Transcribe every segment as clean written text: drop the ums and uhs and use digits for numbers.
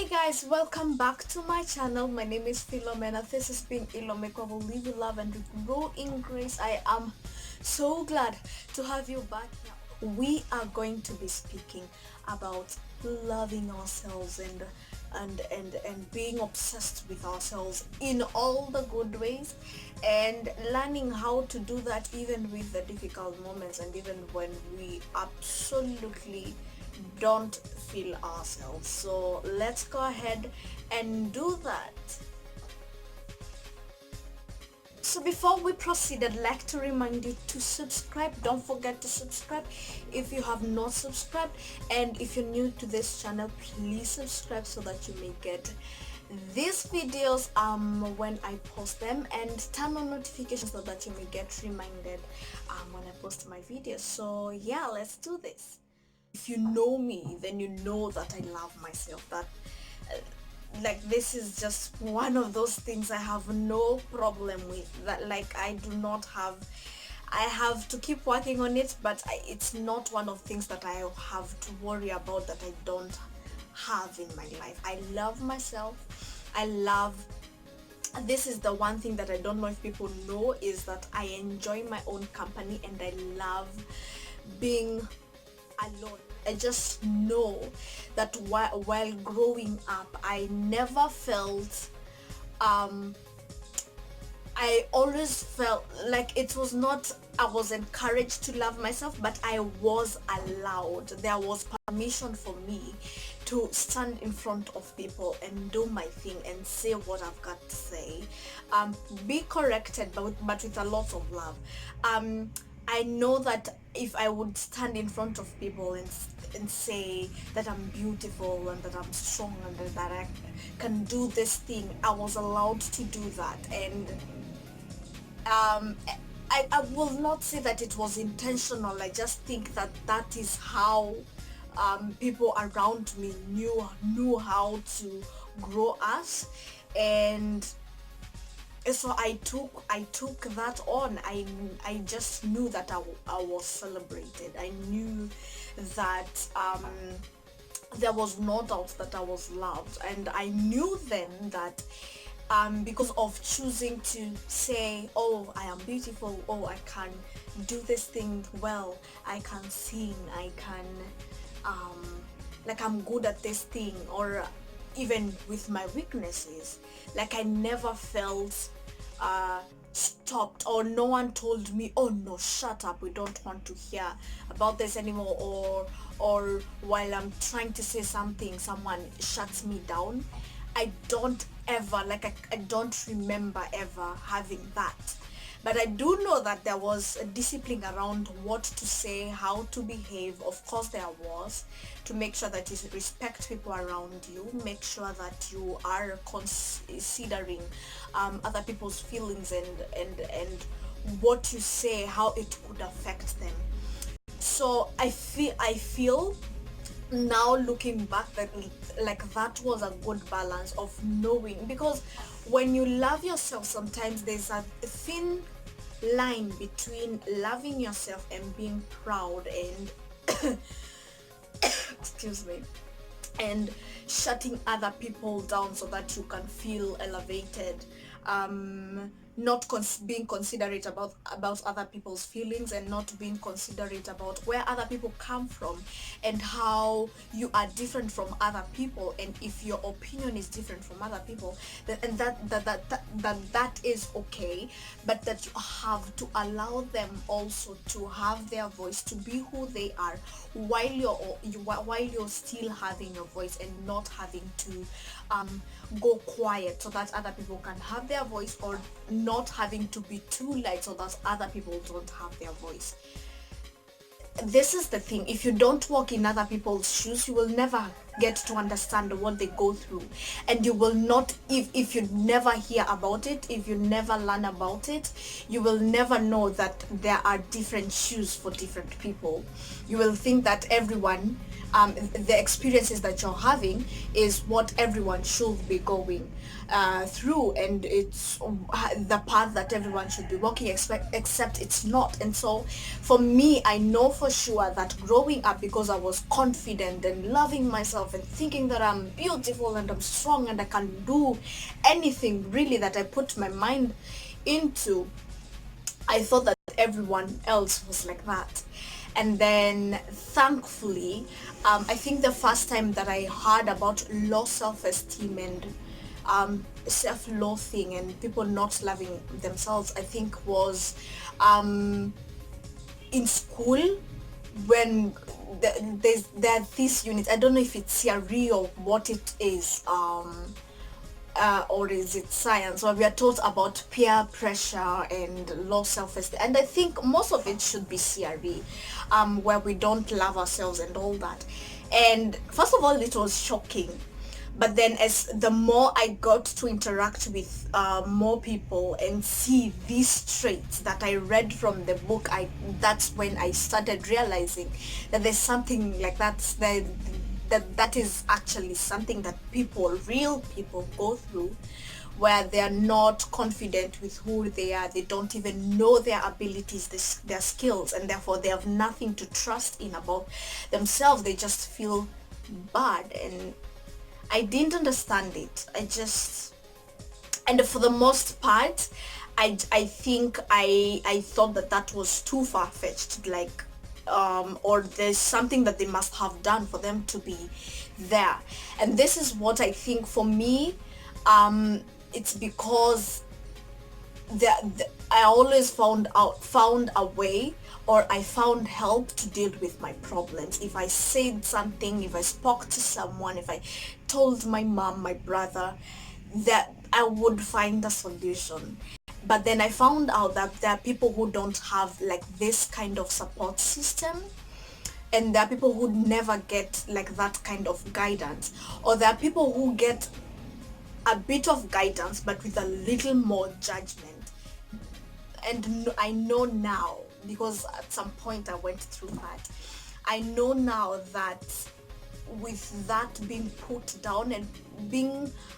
Guys, welcome back to my channel. My name is Philomena. This has been Ilomeko. We will live with love and we grow in grace. I am so glad to have you back here. We are going to be speaking about loving ourselves and being obsessed with ourselves in all the good ways, and learning how to do that even with the difficult moments and even when we absolutely don't feel ourselves. So let's go ahead and do that. So before we proceed, I'd like to remind you to subscribe. Don't forget to subscribe if you have not subscribed, and if you're new to this channel, please subscribe so that you may get these videos when I post them, and turn on notifications so that you may get reminded when I post my videos. So yeah, let's do this. If you know me, then you know that I love myself. That like, this is just one of those things I have no problem with. That, like, I have to keep working on it, but it's not one of things that I have to worry about that I don't have in my life. I love myself. This is the one thing that I don't know if people know, is that I enjoy my own company and I love being alone. I just know that while growing up, I never felt I always felt like it was not I was encouraged to love myself, but I was allowed. There was permission for me to stand in front of people and do my thing and say what I've got to say. Be corrected, but with a lot of love. I know that if I would stand in front of people and say that I'm beautiful and that I'm strong and that I can do this thing, I was allowed to do that. And I will not say that it was intentional. I just think that that is how people around me knew how to grow us. And so I took that on. I just knew that I was celebrated. I knew that there was no doubt that I was loved, and I knew then that because of choosing to say, oh, I am beautiful, oh, I can do this thing well, I can sing, I can like, I'm good at this thing, or even with my weaknesses, like, I never felt stopped, or no one told me, oh no, shut up, we don't want to hear about this anymore, or while I'm trying to say something, someone shuts me down. I don't ever, like, I don't remember ever having that. But I do know that there was a discipline around what to say, how to behave. Of course there was, to make sure that you respect people around you, make sure that you are considering other people's feelings and what you say, how it could affect them. So I feel now, looking back, that like, that was a good balance of knowing, because when you love yourself, sometimes there's a thin line between loving yourself and being proud and excuse me, and shutting other people down so that you can feel elevated. Not being considerate about other people's feelings, and not being considerate about where other people come from and how you are different from other people, and if your opinion is different from other people, and that is okay, but that you have to allow them also to have their voice, to be who they are, while you're still having your voice, and not having to go quiet so that other people can have their voice, or not having to be too light so that other people don't have their voice. This is the thing, if you don't walk in other people's shoes, you will never get to understand what they go through, and you will not, if you never hear about it, if you never learn about it, you will never know that there are different shoes for different people. You will think that everyone, the experiences that you're having is what everyone should be going through, and it's the path that everyone should be walking, except it's not. And so for me, I know for sure that growing up, because I was confident and loving myself myself and thinking that I'm beautiful and I'm strong and I can do anything really that I put my mind into, I thought that everyone else was like that. And then thankfully, I think the first time that I heard about low self-esteem and self-loathing and people not loving themselves, I think was in school, when there's this unit. I don't know if it's theory or what it is, or is it science, where we are taught about peer pressure and low self-esteem, and I think most of it should be CRE, where we don't love ourselves and all that. And first of all, it was shocking, but then as the more I got to interact with more people and see these traits that I read from the book, that's when I started realizing that there's something like that is actually something that real people go through, where they are not confident with who they are. They don't even know their abilities, their skills, and therefore they have nothing to trust in about themselves. They just feel bad, and I didn't understand it. And for the most part, I think I thought that was too far-fetched, like, or there's something that they must have done for them to be there. And this is what I think for me, it's because I always found a way, or I found help to deal with my problems. If I said something, if I spoke to someone, if I told my mom, my brother, that I would find a solution. But then I found out that there are people who don't have like this kind of support system, and there are people who never get like that kind of guidance, or there are people who get a bit of guidance but with a little more judgment. And I know now, because at some point I went through that, I know now that with that being put down and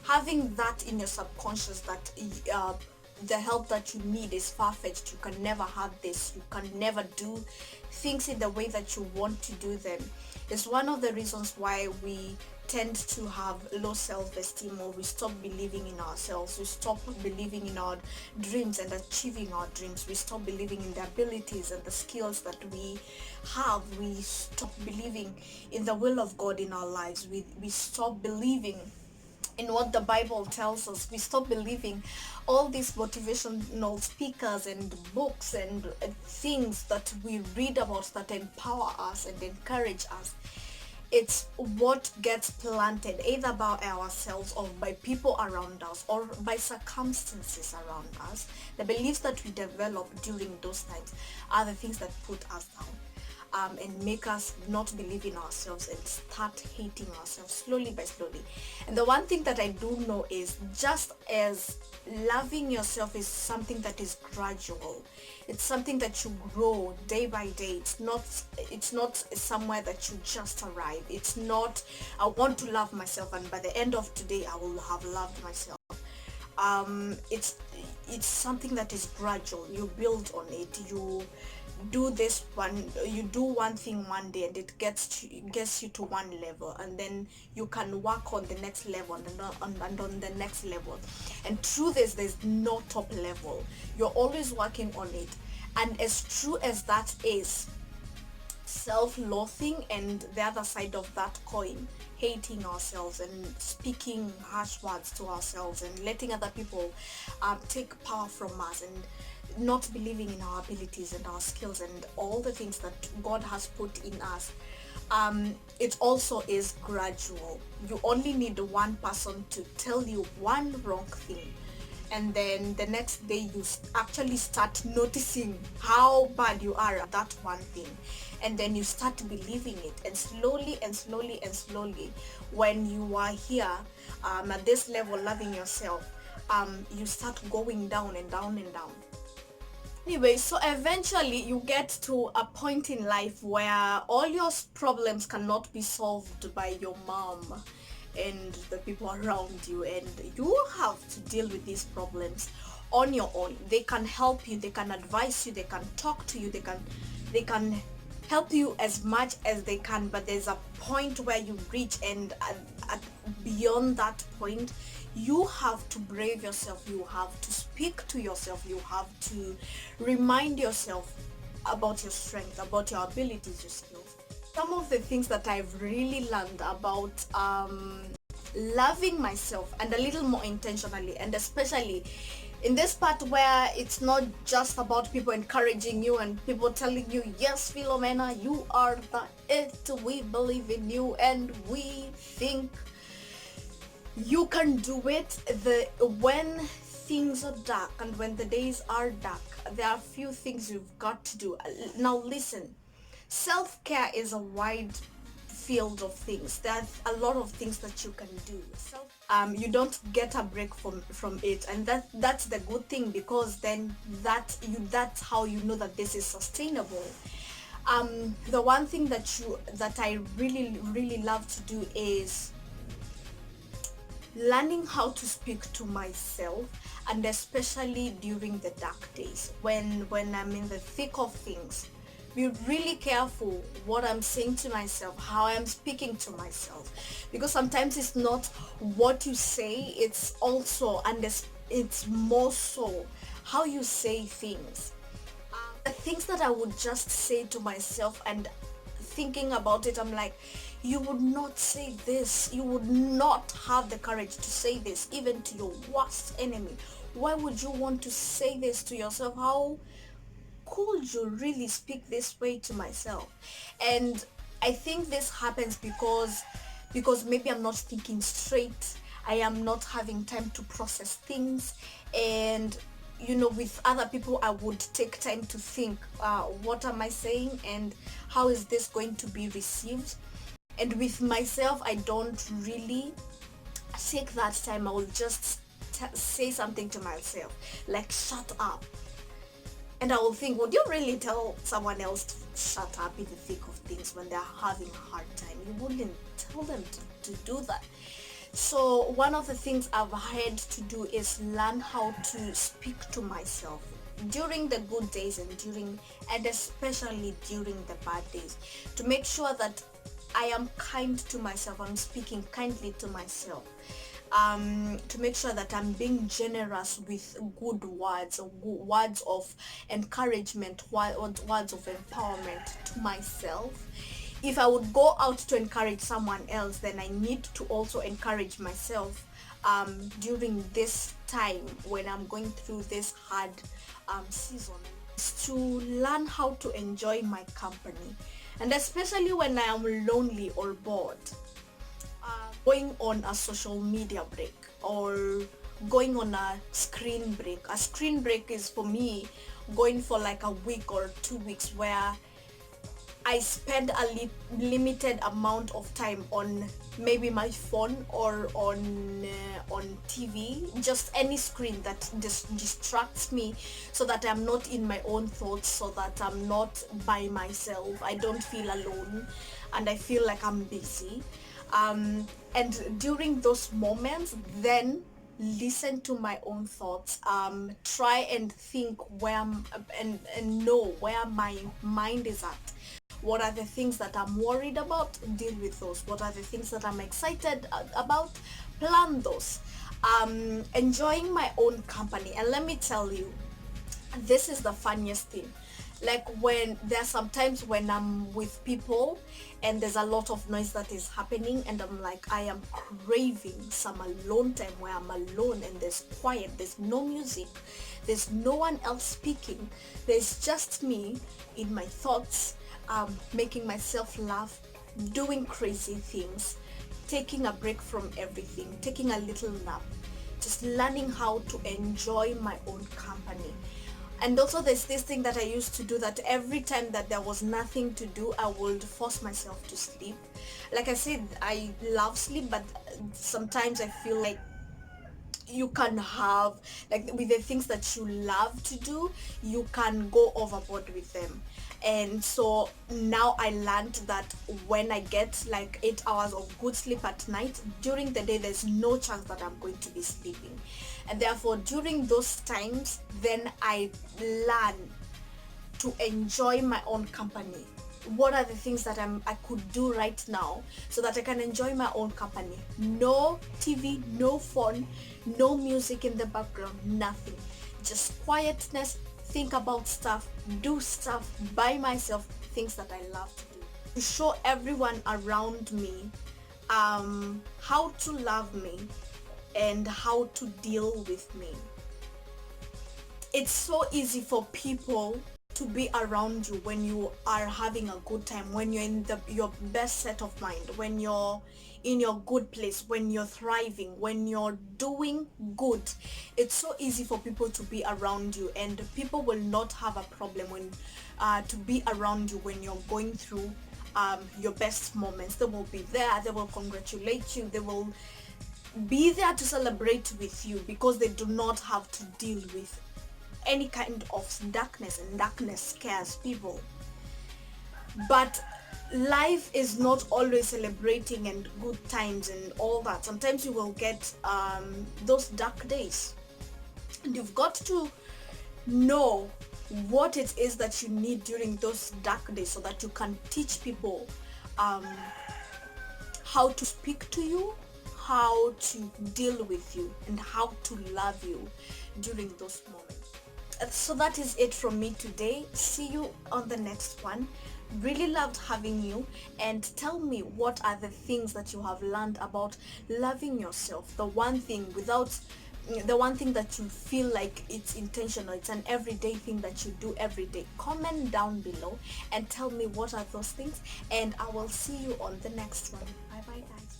having that in your subconscious, that the help that you need is far-fetched, you can never have this, you can never do things in the way that you want to do them, is one of the reasons why we tend to have low self-esteem, or we stop believing in ourselves, we stop believing in our dreams and achieving our dreams, we stop believing in the abilities and the skills that we have, we stop believing in the will of God in our lives, we stop believing in what the Bible tells us, we stop believing all these motivational speakers and books and things that we read about that empower us and encourage us. It's what gets planted either by ourselves or by people around us or by circumstances around us. The beliefs that we develop during those times are the things that put us down, and make us not believe in ourselves and start hating ourselves slowly by slowly. And the one thing that I do know is, just as loving yourself is something that is gradual, it's something that you grow day by day. It's not somewhere that you just arrive. It's not, I want to love myself and by the end of today I will have loved myself. It's something that is gradual. You build on it. You do one thing one day and it gets you to one level, and then you can work on the next level and on the next level. And through this, there's no top level. You're always working on it. And as true as that is, self-loathing and the other side of that coin, hating ourselves and speaking harsh words to ourselves and letting other people take power from us and not believing in our abilities and our skills and all the things that God has put in us, it also is gradual. You only need one person to tell you one wrong thing, and then the next day you actually start noticing how bad you are at that one thing, and then you start believing it, and slowly and slowly and slowly, when you are here at this level loving yourself, you start going down and down and down. Anyway, so eventually you get to a point in life where all your problems cannot be solved by your mom and the people around you, and you have to deal with these problems on your own. They can help you, they can advise you, they can talk to you, they can help you as much as they can, but there's a point where you reach, and beyond that point you have to brave yourself, you have to speak to yourself, you have to remind yourself about your strength, about your abilities, your skills. Some of the things that I've really learned about loving myself, and a little more intentionally, and especially in this part where it's not just about people encouraging you and people telling you, yes, Philomena, you are the it, we believe in you and we think you can do it. When things are dark and when the days are dark, there are a few things you've got to do. Now listen, self-care is a wide field of things. There's a lot of things that you can do. You don't get a break from it, and that's the good thing, because then that's how you know that this is sustainable. The one thing that I really love to do is learning how to speak to myself, and especially during the dark days when I'm in the thick of things. Be really careful what I'm saying to myself, how I'm speaking to myself, because sometimes it's not what you say, it's also, and it's more so how you say things. The things that I would just say to myself, and thinking about it, I'm like, you would not say this, you would not have the courage to say this even to your worst enemy. Why would you want to say this to yourself? How could you really speak this way to myself? And I think this happens because maybe I'm not thinking straight, I am not having time to process things, and with other people I would take time to think, what am I saying and how is this going to be received. And with myself, I don't really take that time. I will just say something to myself like, shut up. And I will think, would you really tell someone else to shut up in the thick of things when they're having a hard time? You wouldn't tell them to do that. So one of the things I've had to do is learn how to speak to myself during the good days and especially during the bad days, to make sure that I am kind to myself, I'm speaking kindly to myself, to make sure that I'm being generous with good words, words of encouragement, words of empowerment to myself. If I would go out to encourage someone else, then I need to also encourage myself during this time when I'm going through this hard season, to learn how to enjoy my company, and especially when I am lonely or bored, going on a social media break or going on a screen break. A screen break is for me going for like a week or 2 weeks, where I spend a limited amount of time on maybe my phone or on TV, just any screen that distracts me, so that I'm not in my own thoughts, so that I'm not by myself, I don't feel alone, and I feel like I'm busy. And during those moments, then listen to my own thoughts, try and think and know where my mind is at. What are the things that I'm worried about? Deal with those. What are the things that I'm excited about? Plan those. Enjoying my own company. And let me tell you, this is the funniest thing. Like, when there's sometimes when I'm with people and there's a lot of noise that is happening, and I'm like, I am craving some alone time where I'm alone and there's quiet, there's no music, there's no one else speaking, there's just me in my thoughts, making myself laugh, doing crazy things, taking a break from everything, taking a little nap, just learning how to enjoy my own company. And also there's this thing that I used to do, that every time that there was nothing to do, I would force myself to sleep. Like I said, I love sleep, but sometimes I feel like you can have, like, with the things that you love to do, you can go overboard with them. And so now I learned that when I get like 8 hours of good sleep at night, during the day there's no chance that I'm going to be sleeping, and therefore during those times then I learn to enjoy my own company. what are the things that I could do right now so that I can enjoy my own company. No TV, no phone, no music in the background, nothing. Just quietness, think about stuff, do stuff by myself, things that I love to do. To show everyone around me how to love me and how to deal with me. It's so easy for people to be around you when you are having a good time, when you're in your best set of mind, when you're in your good place, when you're thriving, when you're doing good. It's so easy for people to be around you, and people will not have a problem when to be around you when you're going through your best moments. They will be there, they will congratulate you, they will be there to celebrate with you because they do not have to deal with any kind of darkness, and darkness scares people. But life is not always celebrating and good times and all that. Sometimes you will get those dark days, and you've got to know what it is that you need during those dark days so that you can teach people how to speak to you, how to deal with you, and how to love you during those moments. So that is it from me today. See you on the next one. Really loved having you, and tell me what are the things that you have learned about loving yourself. The one thing that you feel like it's intentional, it's an everyday thing that you do every day. Comment down below and tell me what are those things, and I will see you on the next one. Bye bye guys.